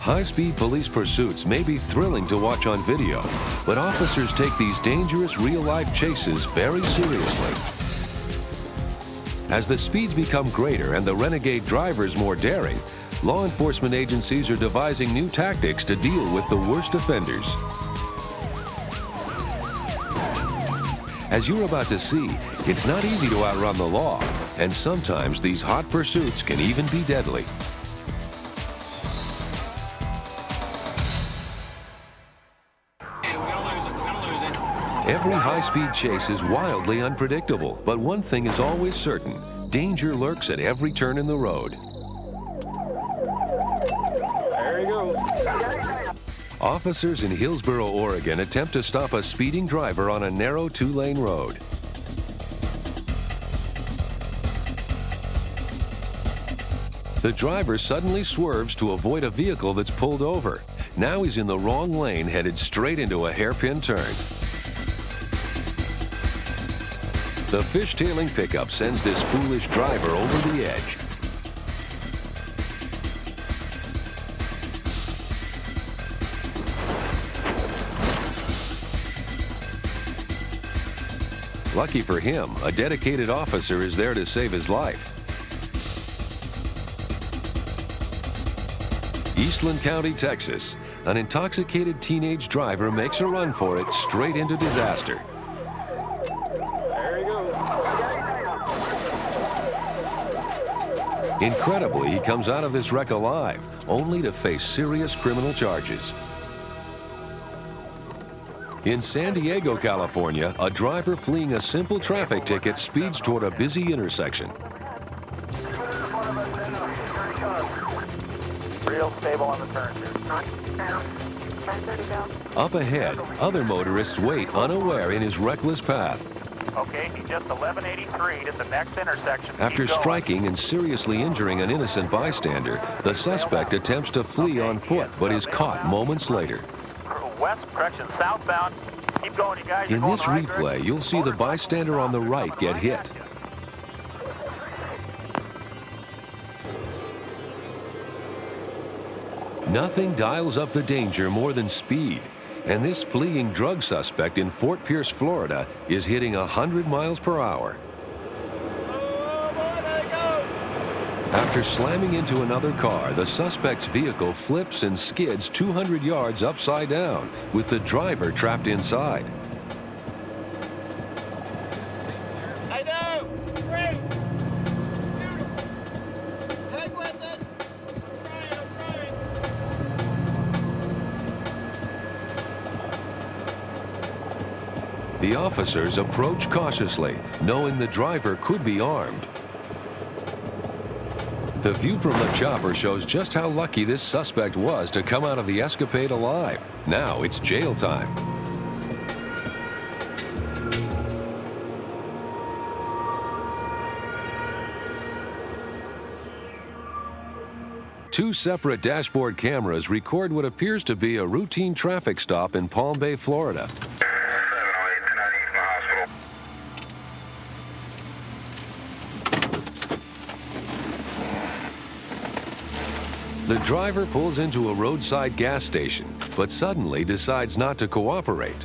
High-speed police pursuits may be thrilling to watch on video, but officers take these dangerous real-life chases very seriously. As the speeds become greater and the renegade drivers more daring, law enforcement agencies are devising new tactics to deal with the worst offenders. As you're about to see, it's not easy to outrun the law, and sometimes these hot pursuits can even be deadly. Every high-speed chase is wildly unpredictable, but one thing is always certain: danger lurks at every turn in the road. There you go. Officers in Hillsboro, Oregon attempt to stop a speeding driver on a narrow two-lane road. The driver suddenly swerves to avoid a vehicle that's pulled over. Now he's in the wrong lane, headed straight into a hairpin turn. The fishtailing pickup sends this foolish driver over the edge. Lucky for him, a dedicated officer is there to save his life. Eastland County, Texas. An intoxicated teenage driver makes a run for it straight into disaster. There you go. Incredibly, he comes out of this wreck alive, only to face serious criminal charges. In San Diego, California, a driver fleeing a simple traffic ticket speeds toward a busy intersection. Real stable on the turn. Up ahead, other motorists wait unaware in his reckless path. Okay, he's just 1183 at the next intersection. After striking and seriously injuring an innocent bystander, the suspect attempts to flee on foot, but is caught moments later. Southbound. Keep going, you guys. In this replay, you'll see the bystander on the right get hit. Nothing dials up the danger more than speed, and this fleeing drug suspect in Fort Pierce, Florida, is hitting 100 miles per hour. After slamming into another car, the suspect's vehicle flips and skids 200 yards upside down, with the driver trapped inside. I know! Great! Hang with it! I'm trying. The officers approach cautiously, knowing the driver could be armed. The view from the chopper shows just how lucky this suspect was to come out of the escapade alive. Now it's jail time. Two separate dashboard cameras record what appears to be a routine traffic stop in Palm Bay, Florida. The driver pulls into a roadside gas station, but suddenly decides not to cooperate.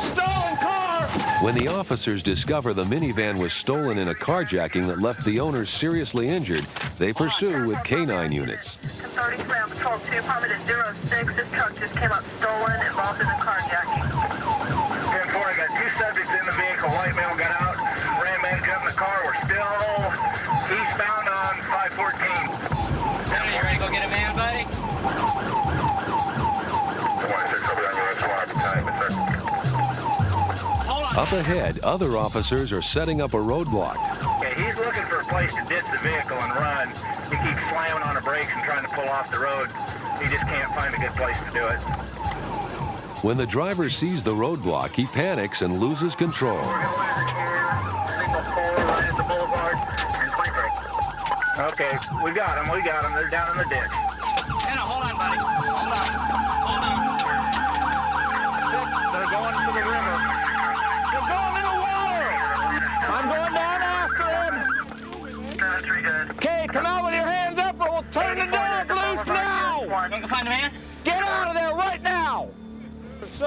Stolen car! When the officers discover the minivan was stolen in a carjacking that left the owners seriously injured, they pursue with K-9 units. 33 on Patrol 2, Department at 06. This truck just came up stolen, involved in a carjacking. 10-4, I got two subjects in the vehicle. White male got out, ran man jumped in the car. We're still eastbound on 514. You ready to go get a man, buddy? Up ahead, other officers are setting up a roadblock. Okay, he's looking for a place to ditch the vehicle and run. He keeps slamming on the brakes and trying to pull off the road. He just can't find a good place to do it. When the driver sees the roadblock, he panics and loses control. Okay, we got them. They're down in the ditch. Anna, hold on, buddy. Hold on. They're going to the river. They're going in the water. I'm going down after him. Okay, come out with your hands up or we'll turn the dog loose now.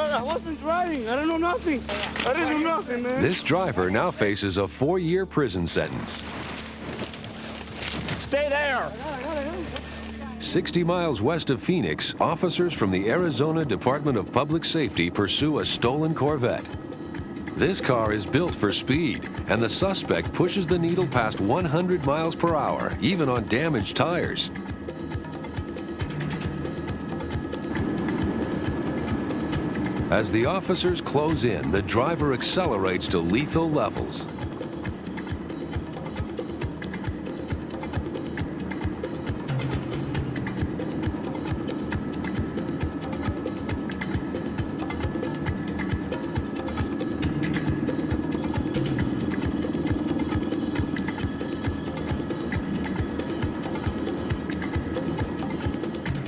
I wasn't driving. I don't know nothing. I didn't know nothing, man. This driver now faces a 4-year prison sentence. Stay there. 60 miles west of Phoenix, officers from the Arizona Department of Public Safety pursue a stolen Corvette. This car is built for speed, and the suspect pushes the needle past 100 miles per hour, even on damaged tires. As the officers close in, the driver accelerates to lethal levels.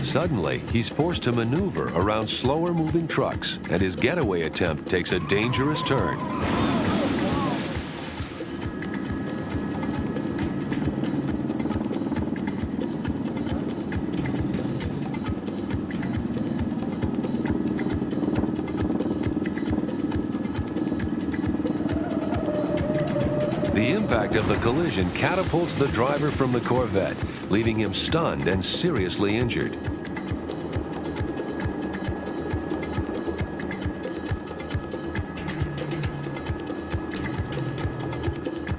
Suddenly, he's forced to maneuver around slower-moving trucks, and his getaway attempt takes a dangerous turn. The impact of the collision catapults the driver from the Corvette, leaving him stunned and seriously injured.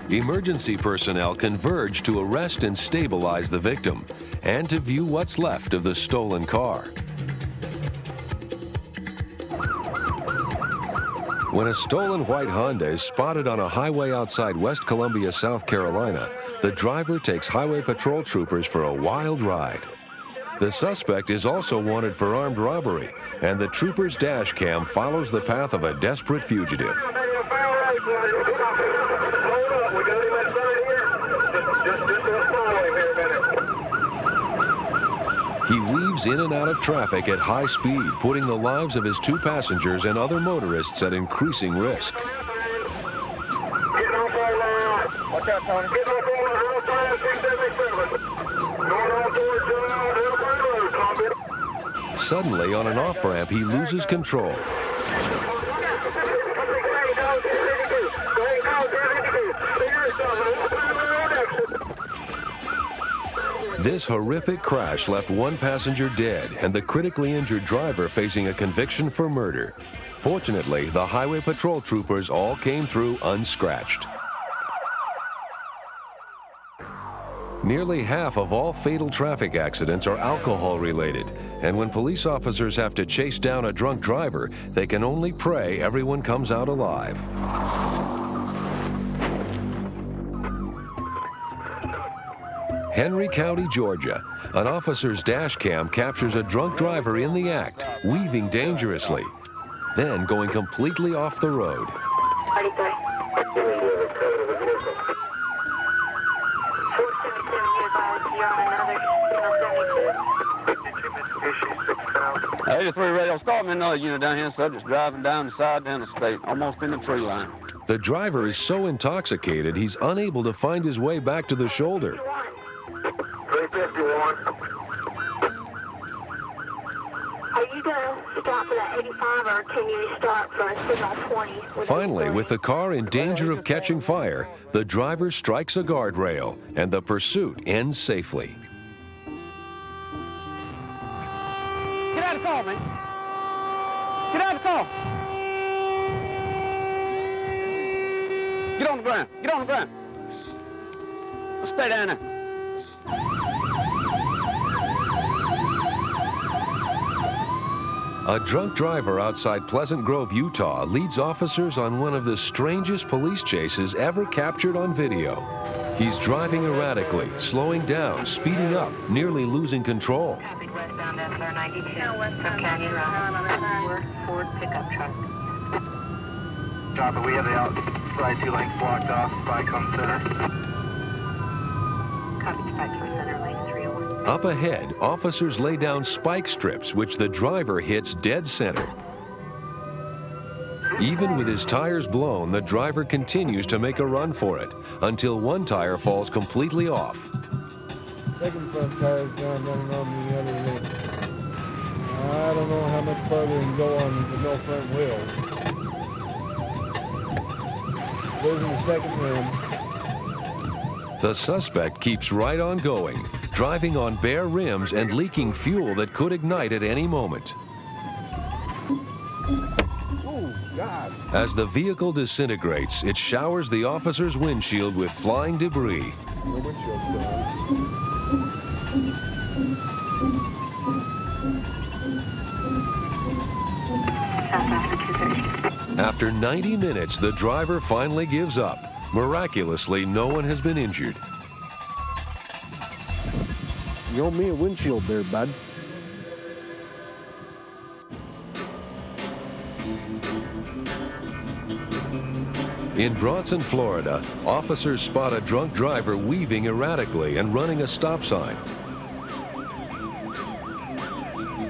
Emergency personnel converge to arrest and stabilize the victim, and to view what's left of the stolen car. When a stolen white Honda is spotted on a highway outside West Columbia, South Carolina, the driver takes highway patrol troopers for a wild ride. The suspect is also wanted for armed robbery, and the trooper's dash cam follows the path of a desperate fugitive. He weaves in and out of traffic at high speed, putting the lives of his 2 passengers and other motorists at increasing risk. Watch out, Tony. Get off on 277. Suddenly, on an off-ramp, he loses control. This horrific crash left 1 passenger dead and the critically injured driver facing a conviction for murder. Fortunately, the highway patrol troopers all came through unscratched. Nearly half of all fatal traffic accidents are alcohol-related, and when police officers have to chase down a drunk driver, they can only pray everyone comes out alive. Henry County, Georgia. An officer's dash cam captures a drunk driver in the act, weaving dangerously, then going completely off the road. Hey, 83 radio, start me another unit down here. Subject's driving down the side down the state, almost in the tree line. The driver is so intoxicated he's unable to find his way back to the shoulder. 351. Are you going to stop for that 85 or can you start for a signal 20? Finally, with the car in danger of catching fire, the driver strikes a guardrail, and the pursuit ends safely. Get out of the car, man. Get out of the car. Get on the ground. Get on the ground. Let's stay down there. A drunk driver outside Pleasant Grove, Utah, leads officers on one of the strangest police chases ever captured on video. He's driving erratically, slowing down, speeding up, nearly losing control. Westbound SR92 from Canyon Road. Ford pickup truck. Copy, we have the outside 2 lanes blocked off by Come Center. Copy, dispatch from Center Lane 301. Up ahead, officers lay down spike strips, which the driver hits dead center. Even with his tires blown, the driver continues to make a run for it, until one tire falls completely off. Second front tire's down, running on the other leg. I don't know how much further he can go on with no front wheel. Losing the second rim. The suspect keeps right on going, driving on bare rims and leaking fuel that could ignite at any moment. Oh, God. As the vehicle disintegrates, it showers the officer's windshield with flying debris. The windshield's gone. After 90 minutes, the driver finally gives up. Miraculously, no one has been injured. You owe me a windshield there, bud. In Bronson, Florida, officers spot a drunk driver weaving erratically and running a stop sign.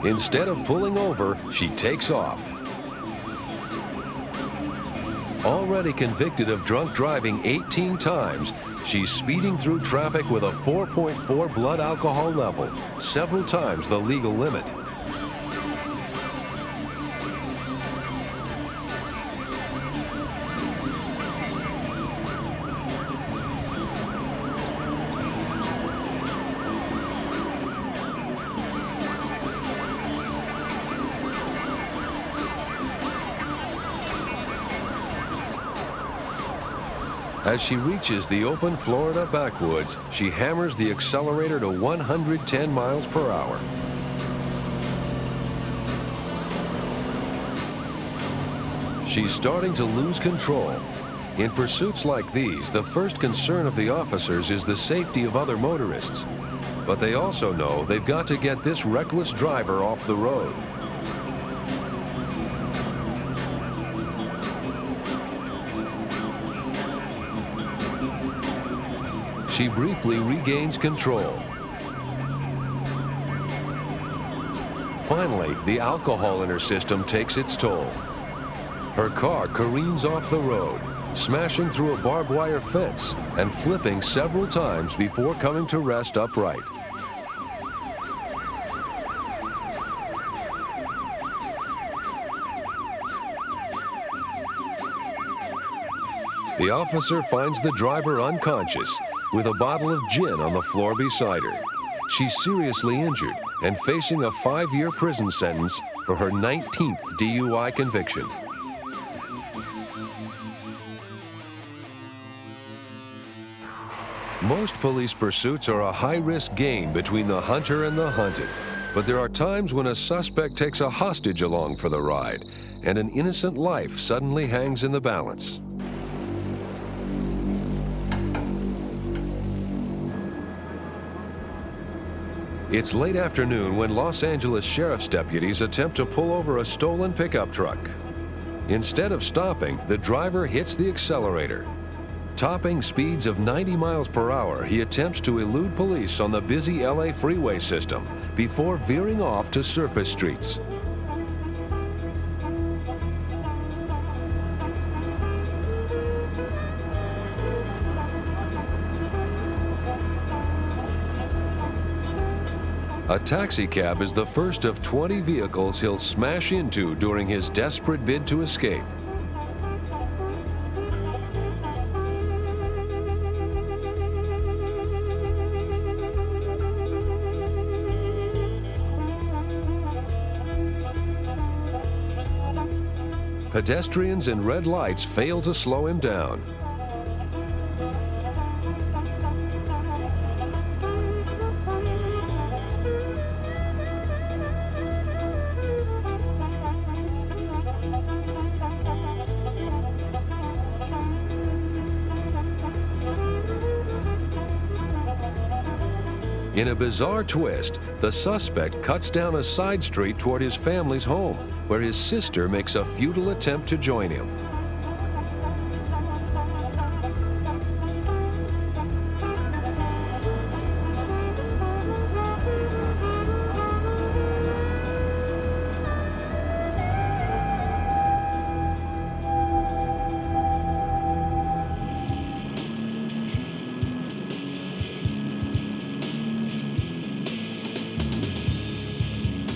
Instead of pulling over, she takes off. Already convicted of drunk driving 18 times, she's speeding through traffic with a 4.4 blood alcohol level, several times the legal limit. As she reaches the open Florida backwoods, she hammers the accelerator to 110 miles per hour. She's starting to lose control. In pursuits like these, the first concern of the officers is the safety of other motorists. But they also know they've got to get this reckless driver off the road. She briefly regains control. Finally, the alcohol in her system takes its toll. Her car careens off the road, smashing through a barbed wire fence and flipping several times before coming to rest upright. The officer finds the driver unconscious with a bottle of gin on the floor beside her. She's seriously injured and facing a 5-year prison sentence for her 19th DUI conviction. Most police pursuits are a high-risk game between the hunter and the hunted, but there are times when a suspect takes a hostage along for the ride, and an innocent life suddenly hangs in the balance. It's late afternoon when Los Angeles sheriff's deputies attempt to pull over a stolen pickup truck. Instead of stopping, the driver hits the accelerator. Topping speeds of 90 miles per hour, he attempts to elude police on the busy LA freeway system before veering off to surface streets. A taxicab is the first of 20 vehicles he'll smash into during his desperate bid to escape. Pedestrians and red lights fail to slow him down. In a bizarre twist, the suspect cuts down a side street toward his family's home, where his sister makes a futile attempt to join him.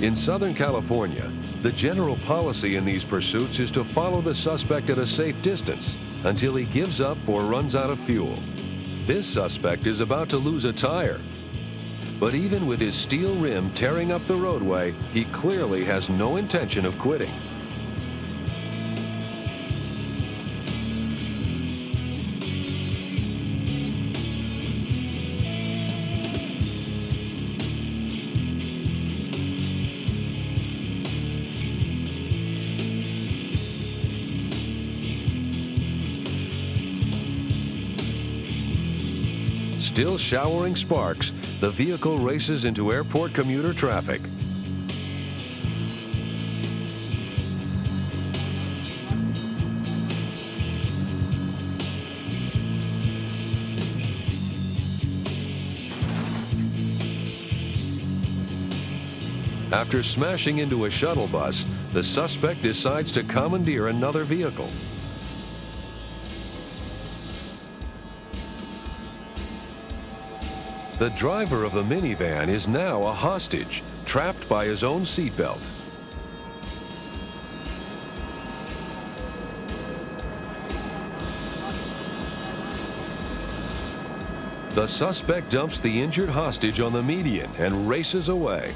In Southern California, the general policy in these pursuits is to follow the suspect at a safe distance until he gives up or runs out of fuel. This suspect is about to lose a tire. But even with his steel rim tearing up the roadway, he clearly has no intention of quitting. Still showering sparks, the vehicle races into airport commuter traffic. After smashing into a shuttle bus, the suspect decides to commandeer another vehicle. The driver of the minivan is now a hostage, trapped by his own seatbelt. The suspect dumps the injured hostage on the median and races away.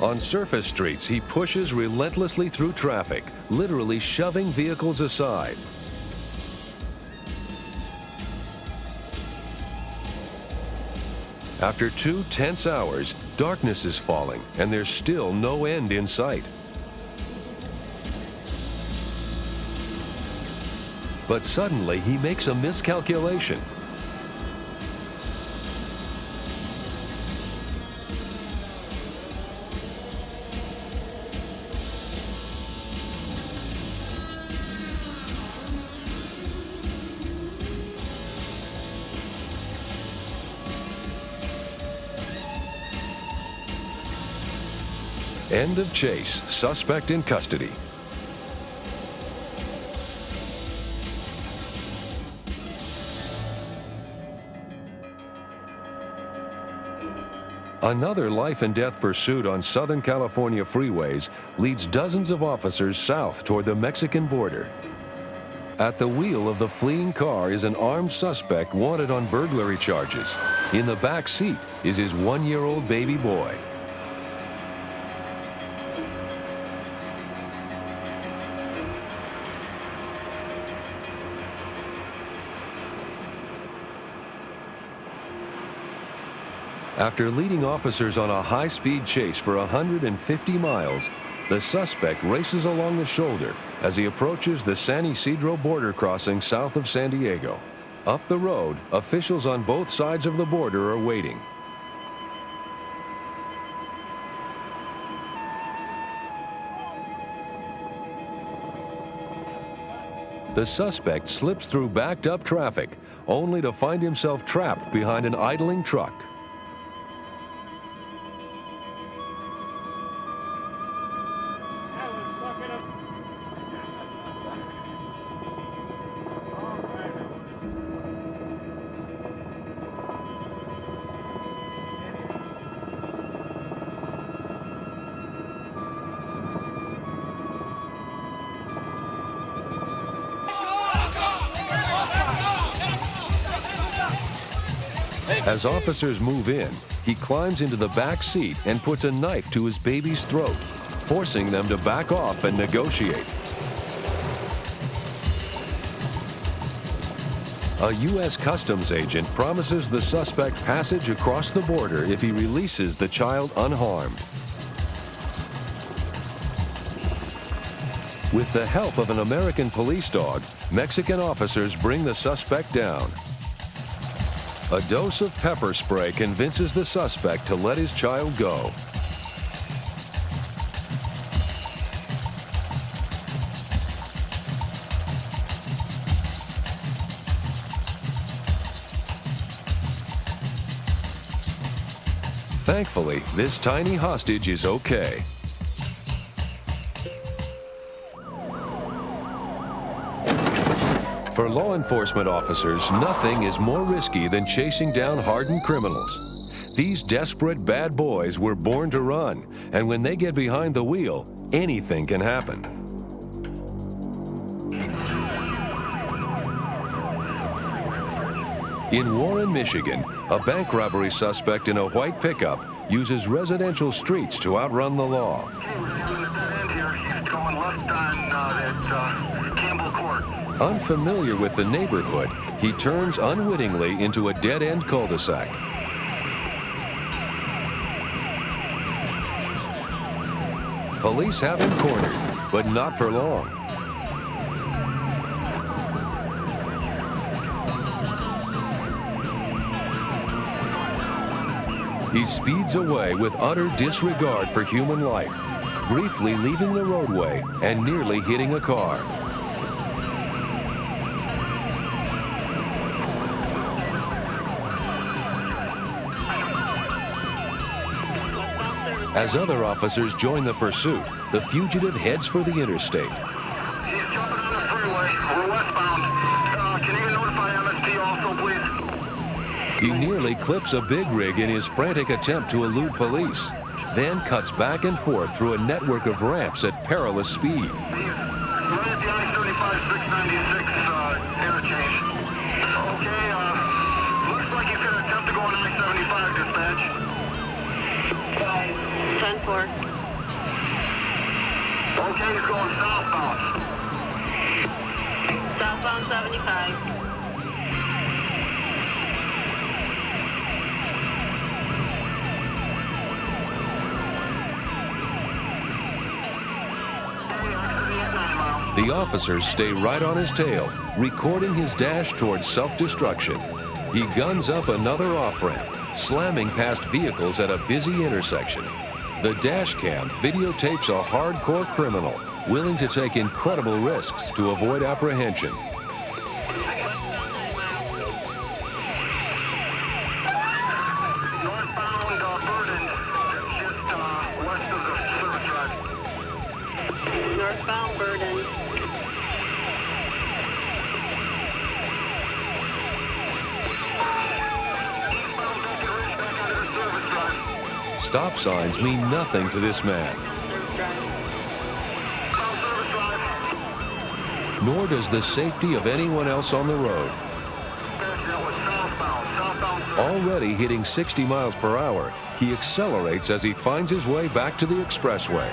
On surface streets, he pushes relentlessly through traffic, literally shoving vehicles aside. After 2 tense hours, darkness is falling, and there's still no end in sight. But suddenly, he makes a miscalculation. End of chase. Suspect in custody. Another life and death pursuit on Southern California freeways leads dozens of officers south toward the Mexican border. At the wheel of the fleeing car is an armed suspect wanted on burglary charges. In the back seat is his 1-year-old baby boy. After leading officers on a high-speed chase for 150 miles, the suspect races along the shoulder as he approaches the San Isidro border crossing south of San Diego. Up the road, officials on both sides of the border are waiting. The suspect slips through backed-up traffic, only to find himself trapped behind an idling truck. As officers move in, he climbs into the back seat and puts a knife to his baby's throat, forcing them to back off and negotiate. A U.S. Customs agent promises the suspect passage across the border if he releases the child unharmed. With the help of an American police dog, Mexican officers bring the suspect down. A dose of pepper spray convinces the suspect to let his child go. Thankfully, this tiny hostage is okay. For law enforcement officers, nothing is more risky than chasing down hardened criminals. These desperate bad boys were born to run, and when they get behind the wheel, anything can happen. In Warren, Michigan, a bank robbery suspect in a white pickup uses residential streets to outrun the law. Unfamiliar with the neighborhood, he turns unwittingly into a dead-end cul-de-sac. Police have him cornered, but not for long. He speeds away with utter disregard for human life, briefly leaving the roadway and nearly hitting a car. As other officers join the pursuit, the fugitive heads for the interstate. He's jumping on the freeway. We're westbound. Can you notify MST also, please? He nearly clips a big rig in his frantic attempt to elude police, then cuts back and forth through a network of ramps at perilous speed. He's right at the I-35 696 interchange. Okay, looks like he's going to attempt to go on I-75, dispatch. 10-4. Okay, he's going southbound. Southbound 75. The officers stay right on his tail, recording his dash towards self-destruction. He guns up another off-ramp, slamming past vehicles at a busy intersection. The dash cam videotapes a hardcore criminal willing to take incredible risks to avoid apprehension. Northbound Burden. Stop signs mean nothing to this man. Nor does the safety of anyone else on the road. Already hitting 60 miles per hour, he accelerates as he finds his way back to the expressway.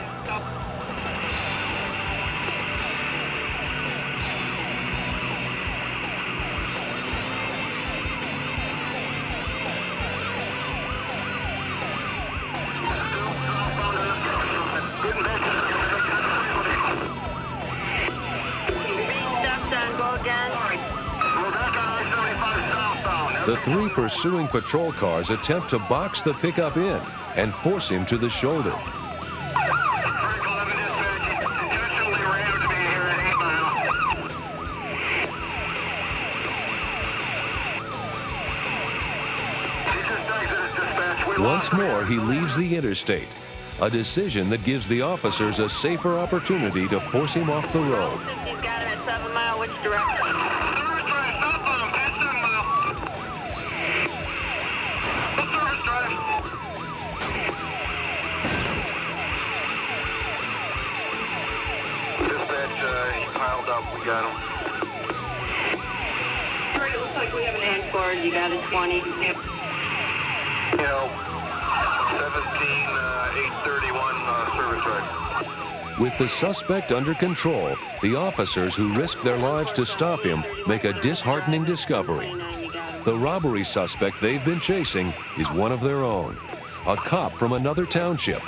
The three pursuing patrol cars attempt to box the pickup in and force him to the shoulder. Once more, he leaves the interstate, a decision that gives the officers a safer opportunity to force him off the road. He's got him at 7 Mile. Which direction? We got him. All right, it looks like we have an Anchor. You got a 20. 17-831 service drive. With the suspect under control, the officers who risked their lives to stop him make a disheartening discovery. The robbery suspect they've been chasing is one of their own, a cop from another township,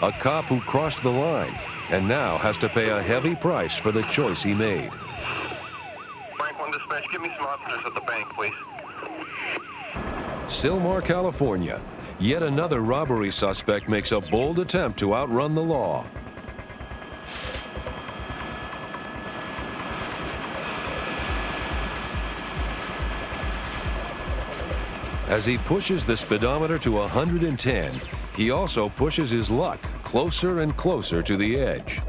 a cop who crossed the line and now has to pay a heavy price for the choice he made. Bank 1 dispatch, give me some officers at the bank, please. Sylmar, California. Yet another robbery suspect makes a bold attempt to outrun the law. As he pushes the speedometer to 110, he also pushes his luck closer and closer to the edge.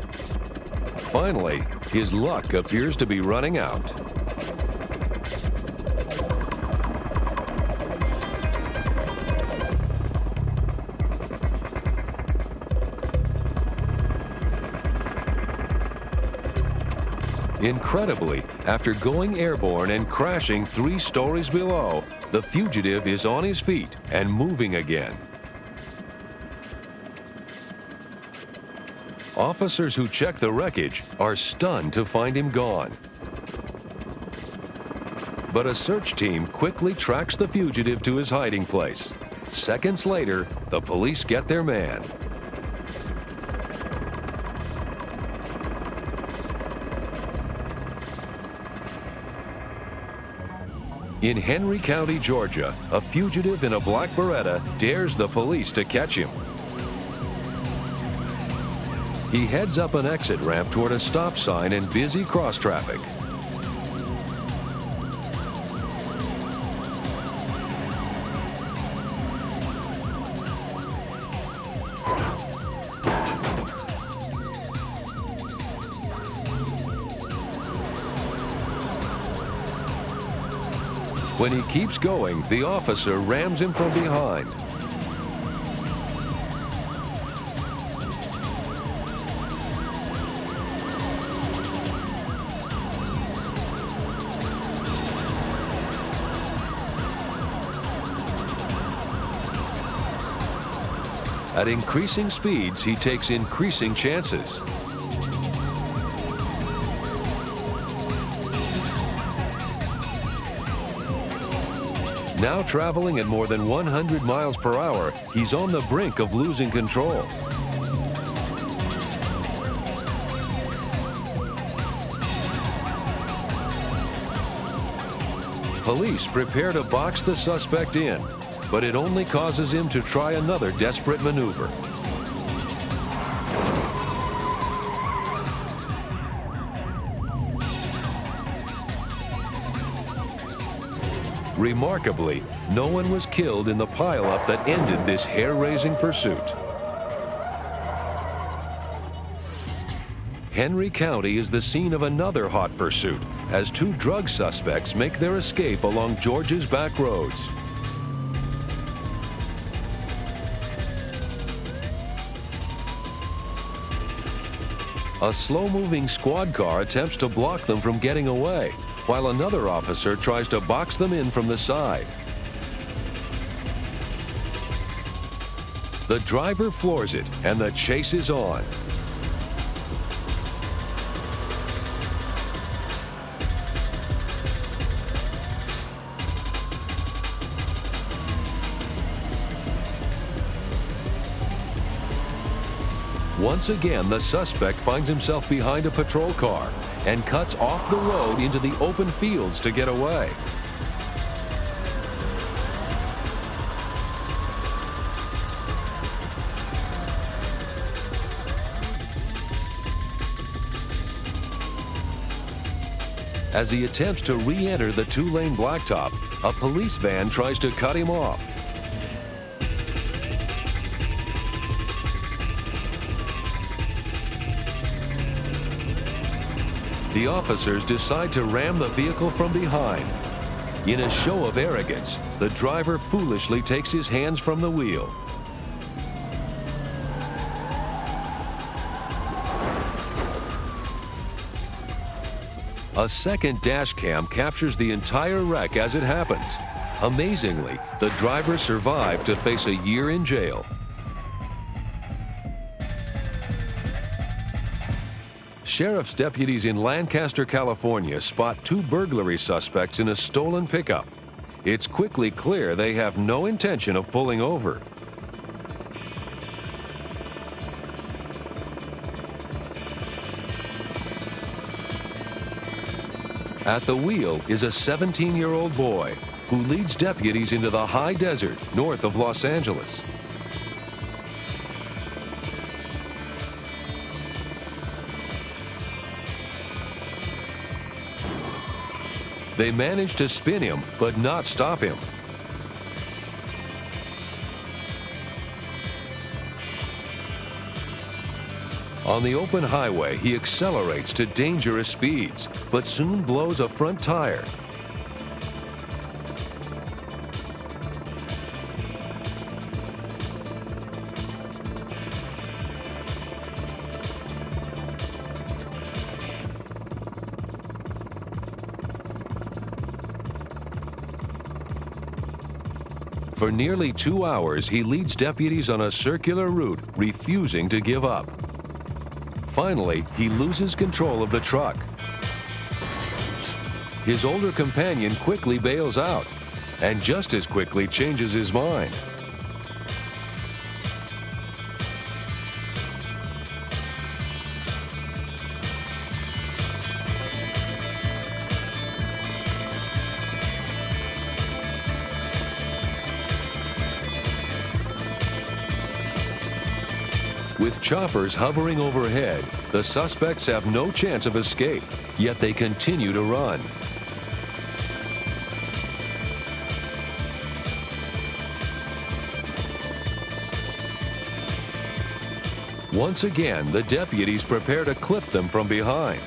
Finally, his luck appears to be running out. Incredibly, after going airborne and crashing 3 stories below, the fugitive is on his feet and moving again. Officers who check the wreckage are stunned to find him gone. But a search team quickly tracks the fugitive to his hiding place. Seconds later, the police get their man. In Henry County, Georgia, a fugitive in a black Beretta dares the police to catch him. He heads up an exit ramp toward a stop sign and busy cross traffic. When he keeps going, the officer rams him from behind. At increasing speeds, he takes increasing chances. Now traveling at more than 100 miles per hour, he's on the brink of losing control. Police prepare to box the suspect in, but it only causes him to try another desperate maneuver. Remarkably, no one was killed in the pileup that ended this hair-raising pursuit. Henry County is the scene of another hot pursuit as 2 drug suspects make their escape along Georgia's back roads. A slow-moving squad car attempts to block them from getting away, while another officer tries to box them in from the side. The driver floors it, and the chase is on. Once again, the suspect finds himself behind a patrol car and cuts off the road into the open fields to get away. As he attempts to re-enter the 2-lane blacktop, a police van tries to cut him off. The officers decide to ram the vehicle from behind. In a show of arrogance, the driver foolishly takes his hands from the wheel. A second dash cam captures the entire wreck as it happens. Amazingly, the driver survived to face a year in jail. Sheriff's deputies in Lancaster, California spot 2 burglary suspects in a stolen pickup. It's quickly clear they have no intention of pulling over. At the wheel is a 17-year-old boy who leads deputies into the high desert north of Los Angeles. They manage to spin him, but not stop him. On the open highway, he accelerates to dangerous speeds, but soon blows a front tire. For nearly 2 hours, he leads deputies on a circular route, refusing to give up. Finally, he loses control of the truck. His older companion quickly bails out, and just as quickly changes his mind. With choppers hovering overhead, the suspects have no chance of escape, yet they continue to run. Once again, the deputies prepare to clip them from behind.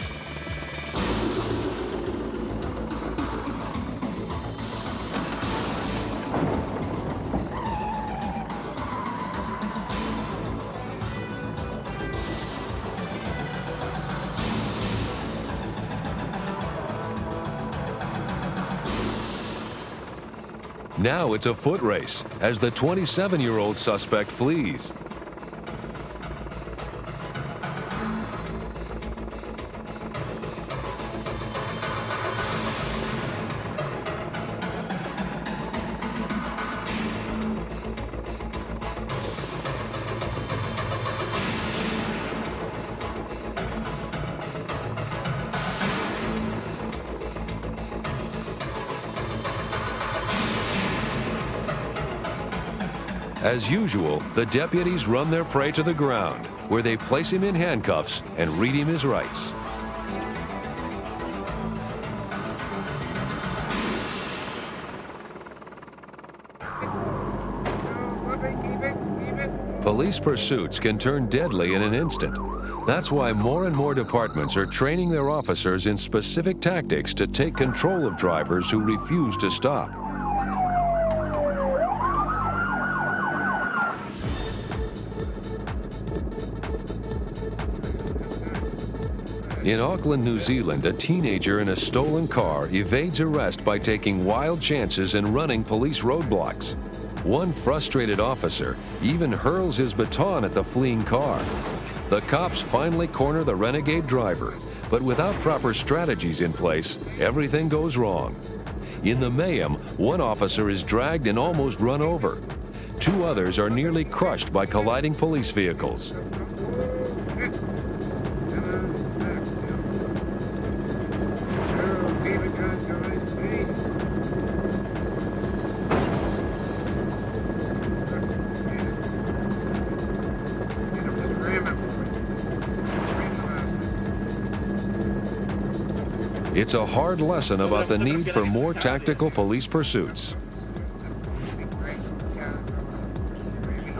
Now it's a foot race as the 27-year-old suspect flees. As usual, the deputies run their prey to the ground, where they place him in handcuffs and read him his rights. Police pursuits can turn deadly in an instant. That's why more and more departments are training their officers in specific tactics to take control of drivers who refuse to stop. In Auckland, New Zealand, a teenager in a stolen car evades arrest by taking wild chances and running police roadblocks. One frustrated officer even hurls his baton at the fleeing car. The cops finally corner the renegade driver, but without proper strategies in place, everything goes wrong. In the mayhem, one officer is dragged and almost run over. 2 others are nearly crushed by colliding police vehicles. It's a hard lesson about the need for more tactical police pursuits.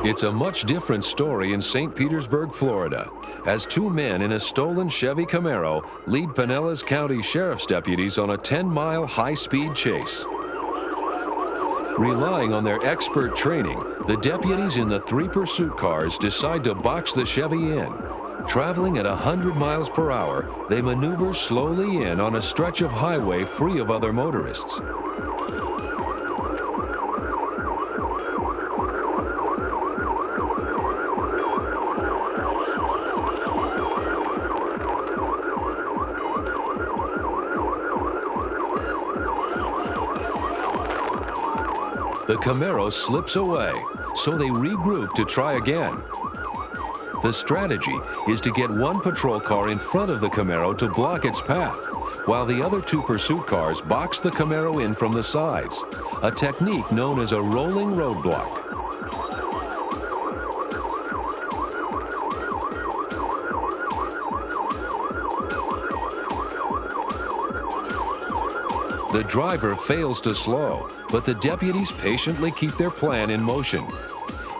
It's a much different story in St. Petersburg, Florida, as 2 men in a stolen Chevy Camaro lead Pinellas County Sheriff's deputies on a 10-mile high-speed chase. Relying on their expert training, the deputies in the 3 pursuit cars decide to box the Chevy in. Traveling at 100 miles per hour, they maneuver slowly in on a stretch of highway free of other motorists. The Camaro slips away, so they regroup to try again. The strategy is to get one patrol car in front of the Camaro to block its path, while the other 2 pursuit cars box the Camaro in from the sides, a technique known as a rolling roadblock. The driver fails to slow, but the deputies patiently keep their plan in motion.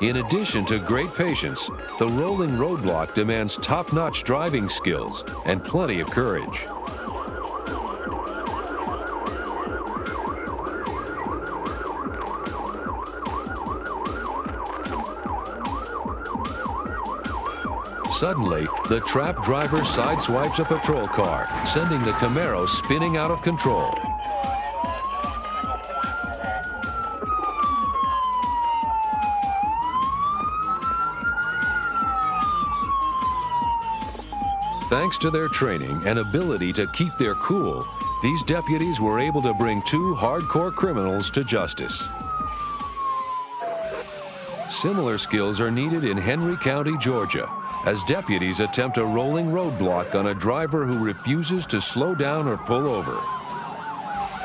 In addition to great patience, the rolling roadblock demands top-notch driving skills and plenty of courage. Suddenly, the trapped driver sideswipes a patrol car, sending the Camaro spinning out of control. thanks to their training and ability to keep their cool, these deputies were able to bring two hardcore criminals to justice. Similar skills are needed in Henry County, Georgia, as deputies attempt a rolling roadblock on a driver who refuses to slow down or pull over.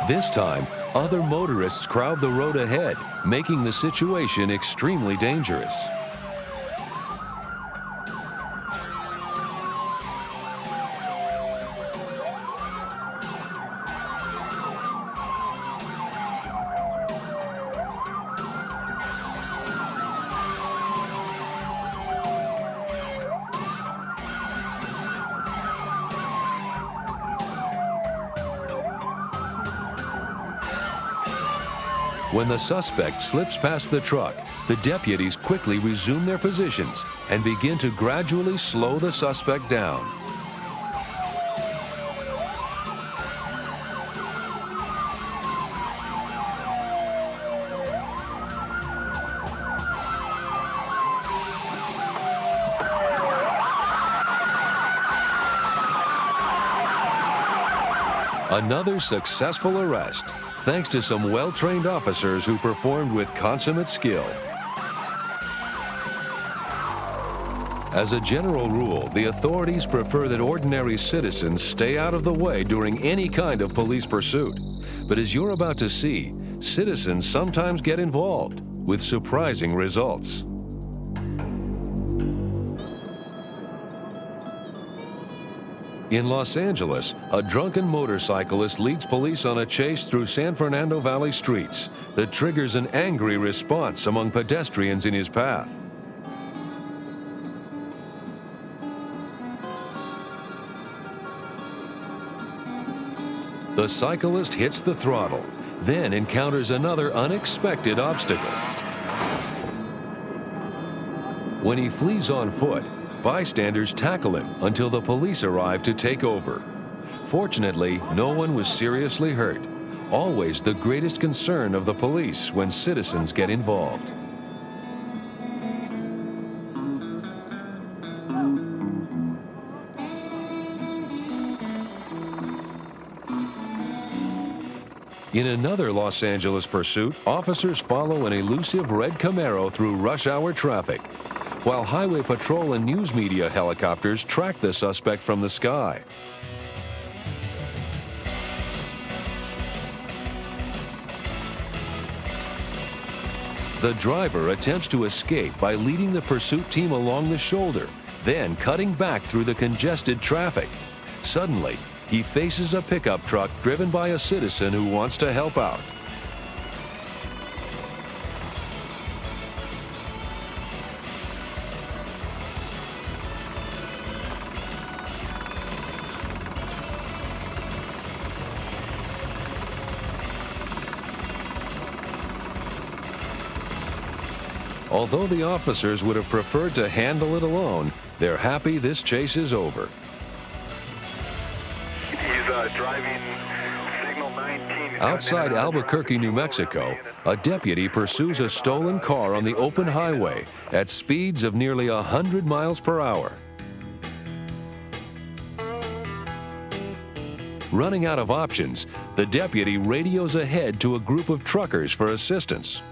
This time, other motorists crowd the road ahead, making the situation extremely dangerous. When the suspect slips past the truck, the deputies quickly resume their positions and begin to gradually slow the suspect down. Another successful arrest, thanks to some well-trained officers who performed with consummate skill. As a general rule, the authorities prefer that ordinary citizens stay out of the way during any kind of police pursuit. But as you're about to see, citizens sometimes get involved with surprising results. In Los Angeles, a drunken motorcyclist leads police on a chase through San Fernando Valley streets that triggers an angry response among pedestrians in his path. The cyclist hits the throttle, then encounters another unexpected obstacle. When he flees on foot, bystanders tackle him until the police arrive to take over. Fortunately, no one was seriously hurt. Always the greatest concern of the police when citizens get involved. In another Los Angeles pursuit, officers follow an elusive red Camaro through rush hour traffic, while Highway Patrol and news media helicopters track the suspect from the sky. The driver attempts to escape by leading the pursuit team along the shoulder, then cutting back through the congested traffic. Suddenly, he faces a pickup truck driven by a citizen who wants to help out. Although the officers would have preferred to handle it alone, they're happy this chase is over. He's driving signal 19. Outside Albuquerque, New Mexico, a deputy pursues a stolen car on the open highway at speeds of nearly 100 miles per hour. Running out of options, the deputy radios ahead to a group of truckers for assistance.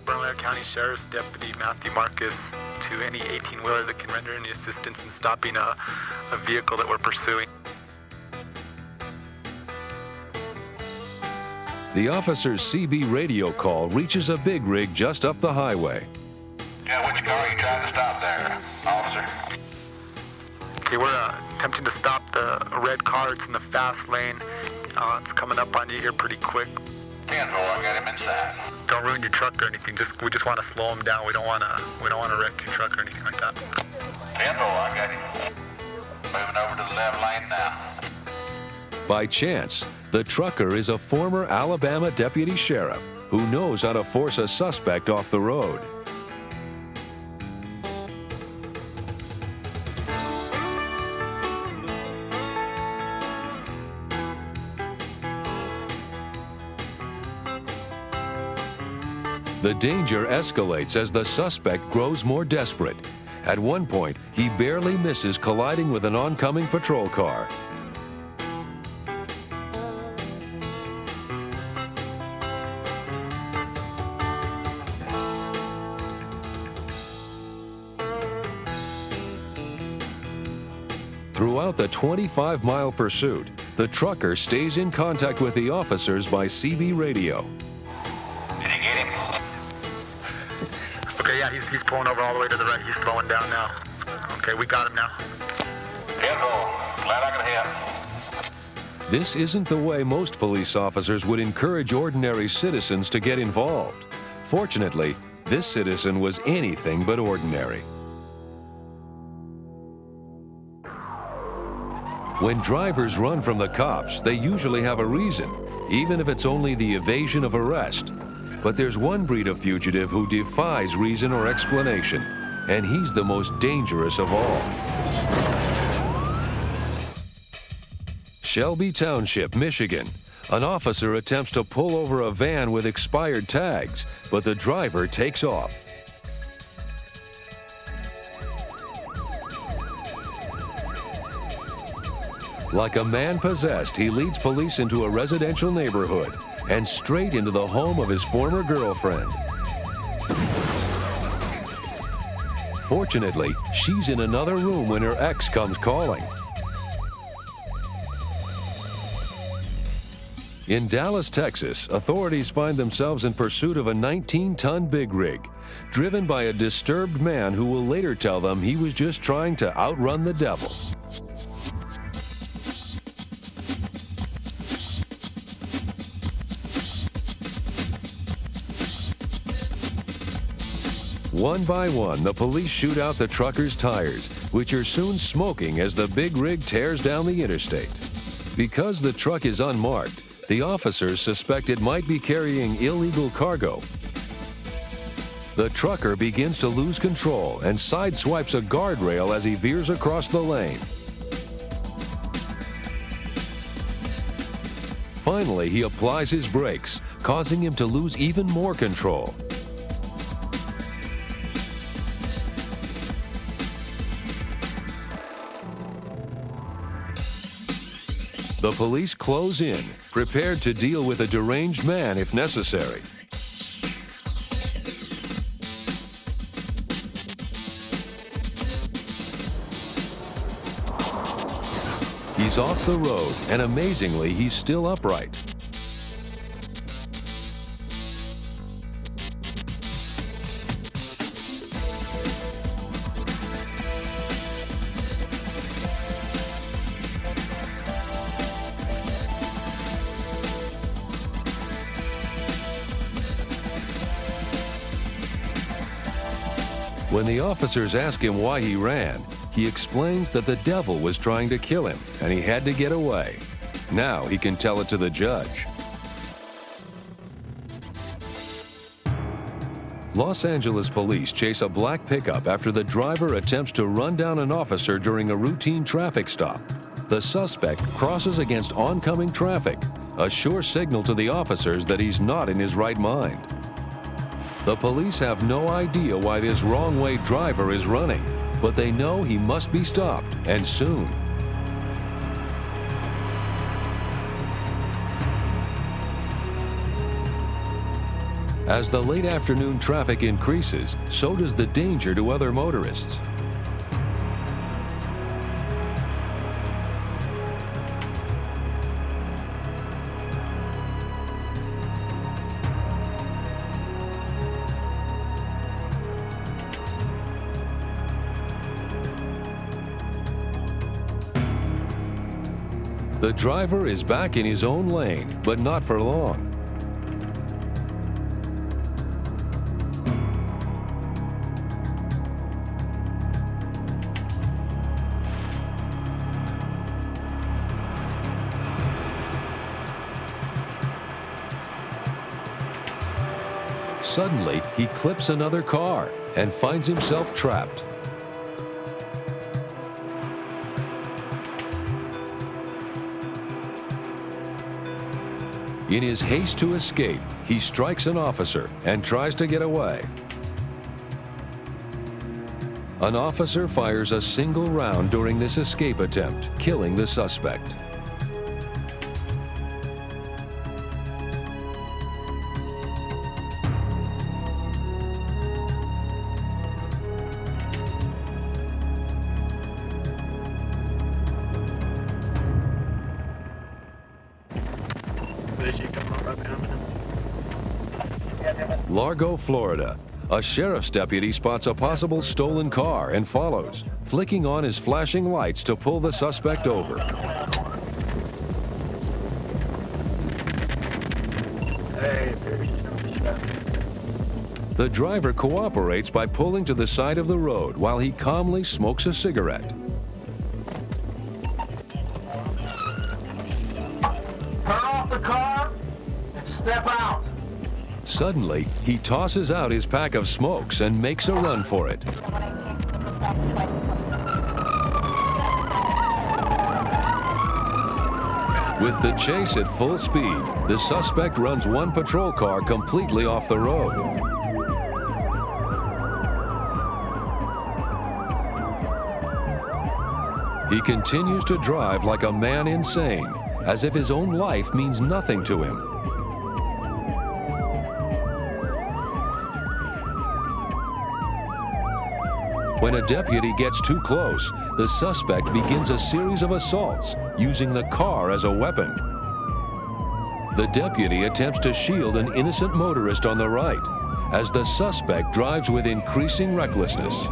Bernalillo County Sheriff's Deputy Matthew Marcus to any 18-wheeler that can render any assistance in stopping a vehicle that we're pursuing. The officer's CB radio call reaches a big rig just up the highway. Yeah, which car are you trying to stop there, officer? Okay, we're attempting to stop the red car. It's in the fast lane. It's coming up on you here pretty quick. 10-4, I got him inside. Don't ruin your truck or anything. We just want to slow him down. We don't want to wreck your truck or anything like that. 10-4, I got him. Moving over to the left lane now. By chance, the trucker is a former Alabama deputy sheriff who knows how to force a suspect off the road. The danger escalates as the suspect grows more desperate. At one point, he barely misses colliding with an oncoming patrol car. Throughout the 25-mile pursuit, the trucker stays in contact with the officers by CB radio. Did you get him? Okay, yeah, he's pulling over all the way to the right. He's slowing down now. Okay, we got him now. Careful. Glad I could help. This isn't the way most police officers would encourage ordinary citizens to get involved. Fortunately, this citizen was anything but ordinary. When drivers run from the cops, they usually have a reason, even if it's only the evasion of arrest. But there's one breed of fugitive who defies reason or explanation, and he's the most dangerous of all. Shelby Township, Michigan. An officer attempts to pull over a van with expired tags, but the driver takes off. Like a man possessed, he leads police into a residential neighborhood and straight into the home of his former girlfriend. Fortunately, she's in another room when her ex comes calling. In Dallas, Texas, authorities find themselves in pursuit of a 19-ton big rig, driven by a disturbed man who will later tell them he was just trying to outrun the devil. One by one, the police shoot out the trucker's tires, which are soon smoking as the big rig tears down the interstate. Because the truck is unmarked, the officers suspect it might be carrying illegal cargo. The trucker begins to lose control and sideswipes a guardrail as he veers across the lane. Finally, he applies his brakes, causing him to lose even more control. The police close in, prepared to deal with a deranged man if necessary. He's off the road, and amazingly, he's still upright. When the officers ask him why he ran, he explains that the devil was trying to kill him and he had to get away. Now he can tell it to the judge. Los Angeles police chase a black pickup after the driver attempts to run down an officer during a routine traffic stop. The suspect crosses against oncoming traffic, a sure signal to the officers that he's not in his right mind. The police have no idea why this wrong-way driver is running, but they know he must be stopped, and soon. As the late afternoon traffic increases, so does the danger to other motorists. The driver is back in his own lane, but not for long. Suddenly, he clips another car and finds himself trapped. In his haste to escape, he strikes an officer and tries to get away. An officer fires a single round during this escape attempt, killing the suspect. Largo, Florida. A sheriff's deputy spots a possible stolen car and follows, flicking on his flashing lights to pull the suspect over. The driver cooperates by pulling to the side of the road while he calmly smokes a cigarette. Turn off the car and step out. Suddenly, he tosses out his pack of smokes and makes a run for it. With the chase at full speed, the suspect runs one patrol car completely off the road. He continues to drive like a man insane, as if his own life means nothing to him. When a deputy gets too close, the suspect begins a series of assaults, using the car as a weapon. The deputy attempts to shield an innocent motorist on the right, as the suspect drives with increasing recklessness.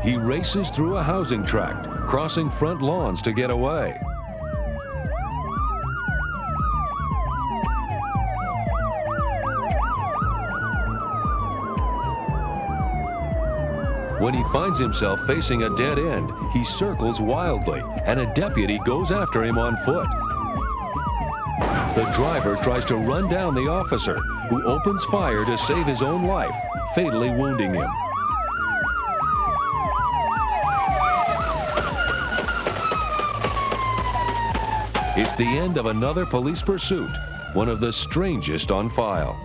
He races through a housing tract, crossing front lawns to get away. When he finds himself facing a dead end, he circles wildly, and a deputy goes after him on foot. The driver tries to run down the officer, who opens fire to save his own life, fatally wounding him. It's the end of another police pursuit, one of the strangest on file.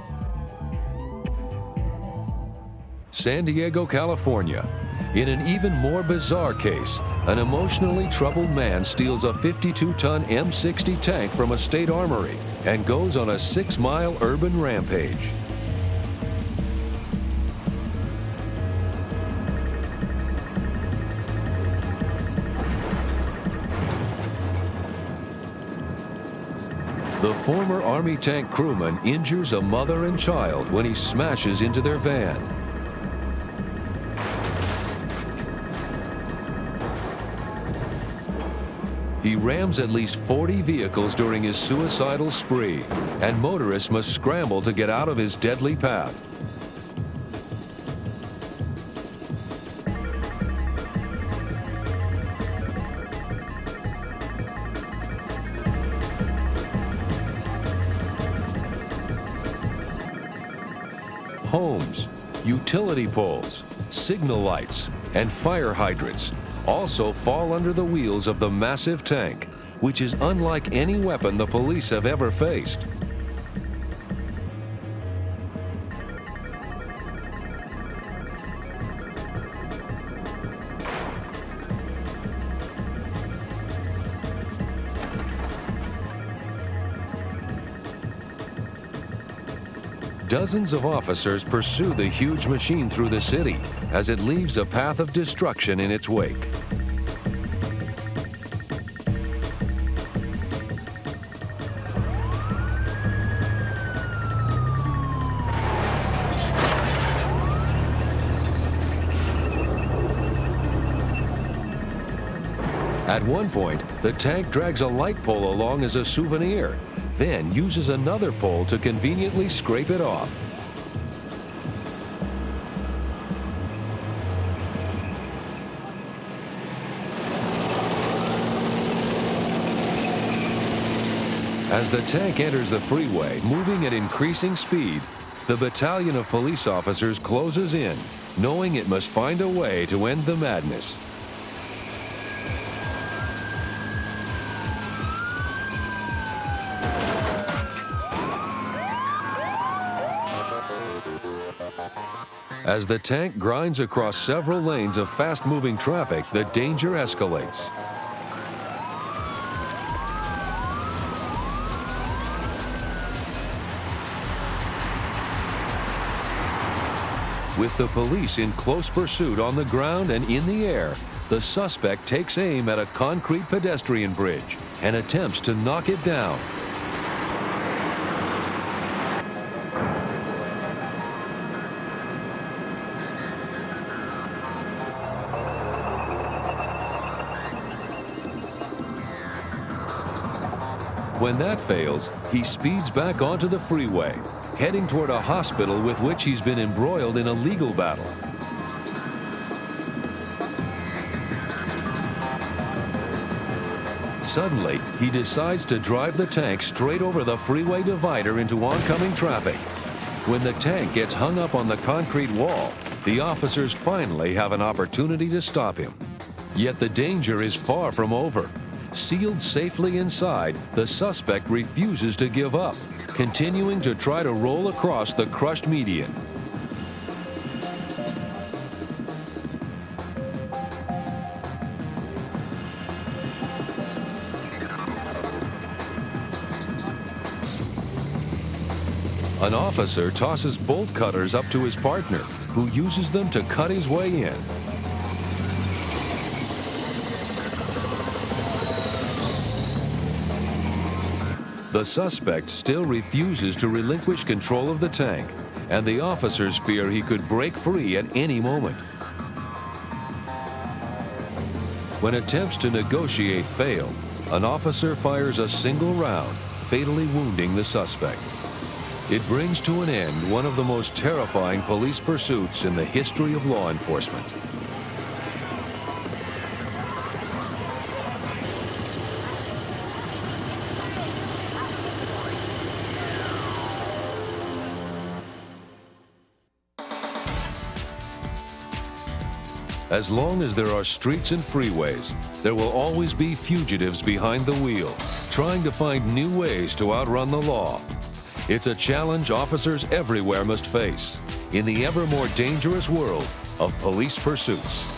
San Diego, California. In an even more bizarre case, an emotionally troubled man steals a 52-ton M60 tank from a state armory and goes on a 6-mile urban rampage. The former Army tank crewman injures a mother and child when he smashes into their van. He rams at least 40 vehicles during his suicidal spree, and motorists must scramble to get out of his deadly path. Homes, utility poles, signal lights, and fire hydrants also fall under the wheels of the massive tank, which is unlike any weapon the police have ever faced. Dozens of officers pursue the huge machine through the city as it leaves a path of destruction in its wake. At one point, the tank drags a light pole along as a souvenir, then uses another pole to conveniently scrape it off. As the tank enters the freeway, moving at increasing speed, the battalion of police officers closes in, knowing it must find a way to end the madness. As the tank grinds across several lanes of fast-moving traffic, the danger escalates. With the police in close pursuit on the ground and in the air, the suspect takes aim at a concrete pedestrian bridge and attempts to knock it down. When that fails, he speeds back onto the freeway, heading toward a hospital with which he's been embroiled in a legal battle. Suddenly, he decides to drive the tank straight over the freeway divider into oncoming traffic. When the tank gets hung up on the concrete wall, the officers finally have an opportunity to stop him. Yet the danger is far from over. Sealed safely inside, the suspect refuses to give up, continuing to try to roll across the crushed median. An officer tosses bolt cutters up to his partner, who uses them to cut his way in. The suspect still refuses to relinquish control of the tank, and the officers fear he could break free at any moment. When attempts to negotiate fail, an officer fires a single round, fatally wounding the suspect. It brings to an end one of the most terrifying police pursuits in the history of law enforcement. As long as there are streets and freeways, there will always be fugitives behind the wheel, trying to find new ways to outrun the law. It's a challenge officers everywhere must face in the ever more dangerous world of police pursuits.